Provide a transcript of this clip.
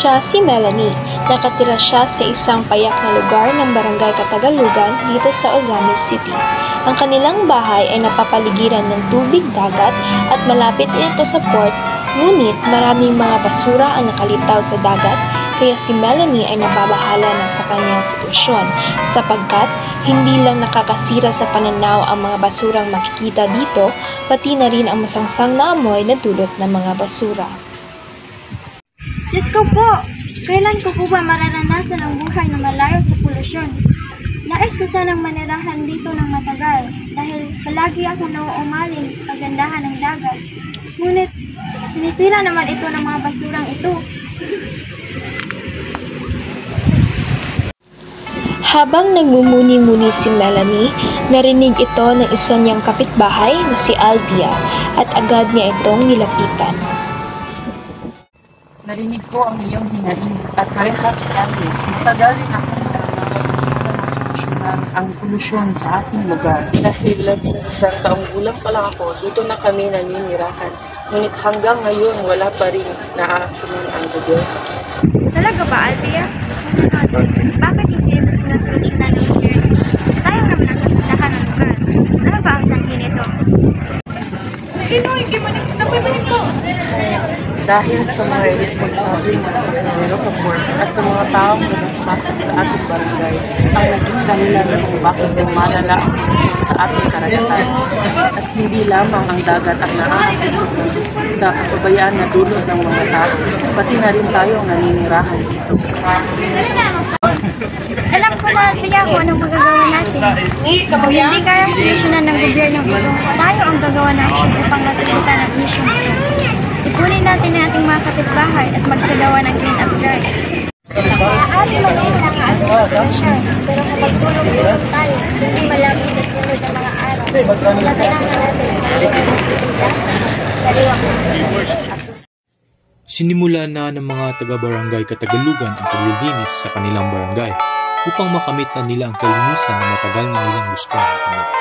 siya si Melanie. Nakatira siya sa isang payak na lugar ng Barangay Katagalugan dito sa Ozamis City. Ang kanilang bahay ay napapaligiran ng tubig, dagat at malapit ito sa port, ngunit maraming mga basura ang nakalitaw sa dagat, kaya si Melanie ay nababahala na sa kanyang sitwasyon sapagkat hindi lang nakakasira sa pananaw ang mga basurang makikita dito, pati na rin ang masangsang na amoy na dulot ng mga basura. Diyos ko po! Kailan ko po ba mararanasan ang buhay na malayo sa polusyon? Nais ko sanang manirahan dito ng matagal dahil palagi ako nauumaling sa kagandahan ng dagat. Ngunit sinisira naman ito ng mga basurang ito. Habang nagmumuni-muni si Melanie, narinig ito ng isa niyang kapitbahay na si Alvia at agad niya itong nilapitan. Narinig ko ang iyong hinaing at parehas kami. Matagal rin ako na masolusyonan ang polusyon sa ating lugar. Dahil isang taong gulang pa lang ako, dito na kami naninirahan. Ngunit hanggang ngayon wala pa rin naaaksyonan ang gobyerno. Talaga ba, Alvia? Bakit hindi ito sinusolusyonan ng gobyerno? Sayang naman ang kagandahan ng lugar. Ano ba ang sanhi nito? Dahil sa mga irresponsableng pasahero sa port at sa mga taong nagpasok sa ating barangay, ang naging dahilan kung bakit lumalala ang polusyon sa ating karagatan. At hindi lamang ang dagat ang naaapektuhan sa kapabayaan na dulot ng mga tao, pati na rin tayo ang naninirahan dito. Alam ko na, Alvia, kung anong magagawa natin. Kung hindi kayang solusyonan ng gobyerno ito, tayo ang gagawa ng action upang matugutan ang issue nito. Ipunin natin ang ating mga kapitbahay at magsagawa ng clean up drive. Maaari maging nakaating pero kung magtulong-tulong tayo, hindi malabo sa sunod ng mga araw. Kailangan natin ang sariwang. Sinimula na ng mga taga-barangay Katagalugan ang paglilinis sa kanilang barangay upang makamit na nila ang kalinisan na matagal na nilang gustong makamit.